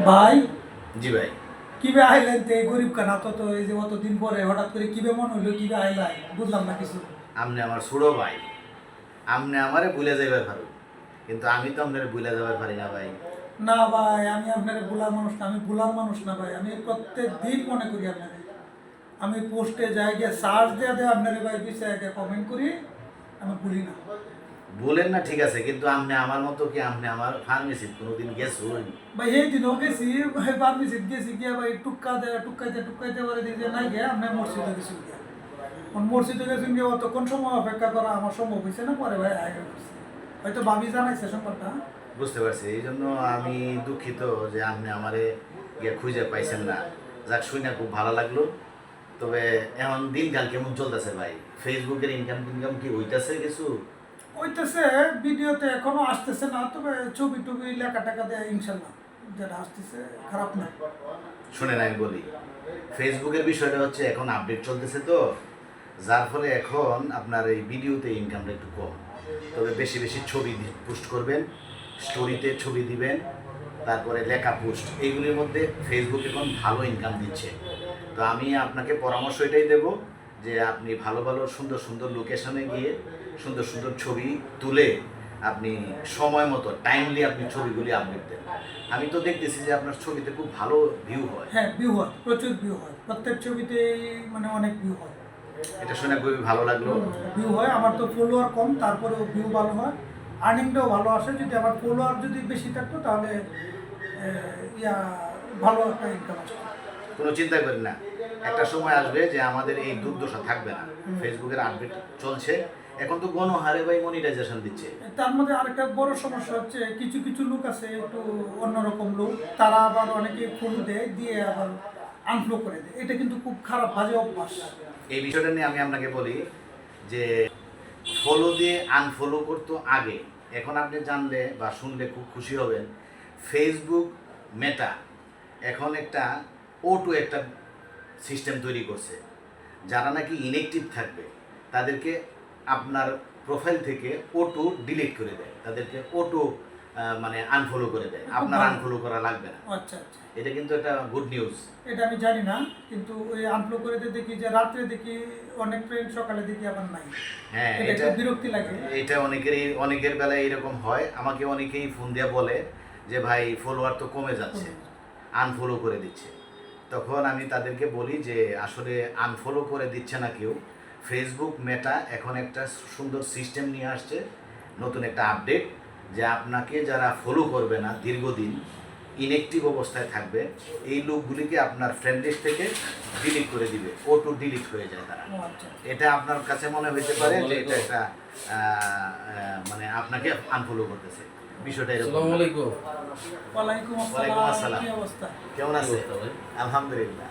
ভাই, জি ভাই। কিভাবে আইলেন তো এই গরিব কানা তো এই যে অতদিন পরে হঠাৎ করে কিভাবে মনে হইলো কিভাবে আইলাই বুঝলাম না কিছু। আপনি আমার ছোট ভাই, আপনি আমারে ভুলে যাইবার পারুন, কিন্তু আমি তো আপনার ভুলে যাবার পারি না ভাই। না ভাই, আমি আপনার ভোলার মানুষ না, আমি ভোলার মানুষ না ভাই, আমি প্রত্যেক দিন মনে করি আপনারে। আমি পোস্টে যাই গিয়ে সার্চ দিয়ে দেয় আপনারে ভাই, বিষয়ে কমেন্ট করি, আমি ভুলি না। বলেন না ঠিক আছে, কিন্তু আপনি আমার মতো কি আপনি আমার ফার্মেসি কোনোদিন গেছুন? ভাই এই দিনও গেছি ভাই, পারমিশন গেছি গিয়া ভাই, টুক্কাইতে পারে দিতে নাই গিয়া আমরা মসজিদে গেছি গিয়া। মসজিদে গেছি গিয়ে অতক্ষণ সময় অপেক্ষা করা আমার সম্ভব হয়েছে না, পরে ভাই আগে করছি। হয়তো ভাবি জানাইছে সম্পর্কটা। বুঝতে পারছি, এই জন্য আমি দুঃখিত যে আপনি আমারে গিয়ে খুঁজে পাইছেন না। যাক, শুনে খুব ভালো লাগলো। তবে এখন দিনকাল কেমন চলতেছে ভাই? ফেসবুকের ইনকাম টিনকাম কি হইতাছে কিছু? হইতেছে, ভিডিওতে এখনো আসতেছে না, তবে ছবি টবি লেখা টাকা দেয় ইনশাল্লাহ, যেটা আসতেছে খারাপ না। শুনেন আমি বলি, ফেসবুকের বিষয়টা হচ্ছে এখন আপডেট চলতেছে তো, যার ফলে এখন আপনার এই ভিডিওতে ইনকামটা একটু কম। তবে বেশি বেশি ছবি পোস্ট করবেন, স্টোরিতে ছবি দিবেন, তারপরে লেখা পোস্ট, এইগুলির মধ্যে ফেসবুক এখন ভালো ইনকাম দিচ্ছে। তো আমি আপনাকে পরামর্শ এটাই দেব যে আপনি ভালো ভালো সুন্দর সুন্দর লোকেশনে গিয়ে সুন্দর সুন্দর ছবি তুলে আপনি সময় মতো টাইমলি আপনি ছবিগুলি আপলোড দেন। আমি তো দেখতেছি যে আপনার ছবিতে খুব ভালো ভিউ হয়। হ্যাঁ, ভিউ হয়, প্রচুর ভিউ হয়, প্রত্যেক ছবিতেই মানে অনেক ভিউ হয়। এটা শুনে খুবই ভালো লাগলো। ভিউ হয়, আমার তো ফলোয়ার কম, তারপরেও ভিউ ভালো হয়, আর্নিংটাও ভালো আসে। যদি আমার ফলোয়ার যদি বেশি থাকতো তাহলে ইয়া ভালো একটা ইনকাম আসতো। কোনো চিন্তা করেন না, একটা সময় আসবে যে আমাদের এই দুর্দশা থাকবে না। ফেসবুকের আপডেট চলছে, এখন তো গণহারে ভাই মনিটাইজেশন দিচ্ছে। তার মধ্যে আরেকটা বড় সমস্যা হচ্ছে, কিছু কিছু লোক আছে একটু অন্যরকম লোক, তারা আবার অনেকে ফলো দেয়, দিয়ে আবার আনফলো করে দেয়। এটা কিন্তু খুব খারাপ, বাজে অভ্যাস। এই বিষয়টা নিয়ে আমি আপনাকে বলি যে ফলো দিয়ে আনফলো করতো আগে, এখন আপনি জানলে বা শুনলে খুব খুশি হবেন। ফেসবুক মেটা এখন একটা O2 একটা সিস্টেম তৈরি করছে। যারা নাকি ইনঅ্যাক্টিভ থাকবে তাদেরকে আপনার প্রোফাইল থেকে O2 ডিলিট করে দেয়, তাদেরকে O2 মানে আনফলো করে দেয়, আপনার আনফলো করা লাগবে না। আচ্ছা আচ্ছা, এটা কিন্তু একটা গুড নিউজ। এটা আমি জানি না, কিন্তু ওই আনফলো করে দিয়ে দেখি যে রাত্রে দেখি অনেক ফ্রেন্ড, সকালে দেখি আবার নাই। হ্যাঁ, এটা এটা একটু বিরক্তি লাগে। এটা অনেকের বেলায় এরকম হয়। আমাকে অনেকেই ফোন দিয়ে বলে যে ভাই ফলোয়ার তো কমে যাচ্ছে, আনফলো করে দিচ্ছে। তখন আমি তাদেরকে বলি যে আসলে আনফলো করে দিচ্ছে না কেউ, ফেসবুক মেটা এখন একটা সুন্দর সিস্টেম নিয়ে আসছে, নতুন একটা আপডেট, যে আপনাকে যারা ফলো করবে না দীর্ঘদিন, ইনঅ্যাক্টিভ অবস্থায় থাকবে, এই লোকগুলিকে আপনার ফ্রেন্ড লিস্ট থেকে ডিলিট করে দিবে, O2 ডিলিট হয়ে যায় তারা। ও আচ্ছা। এটা আপনার কাছে মনে হইতে পারে যে এটা একটা মানে আপনাকে আনফলো করতেছে, বিষয়টা এরকম না। আসসালামু আলাইকুম। ওয়ালাইকুম ওয়ালাইকুম আসসালাম, আসসালাম। কি অবস্থা? কেমন আছে? ভাই? আলহামদুলিল্লাহ।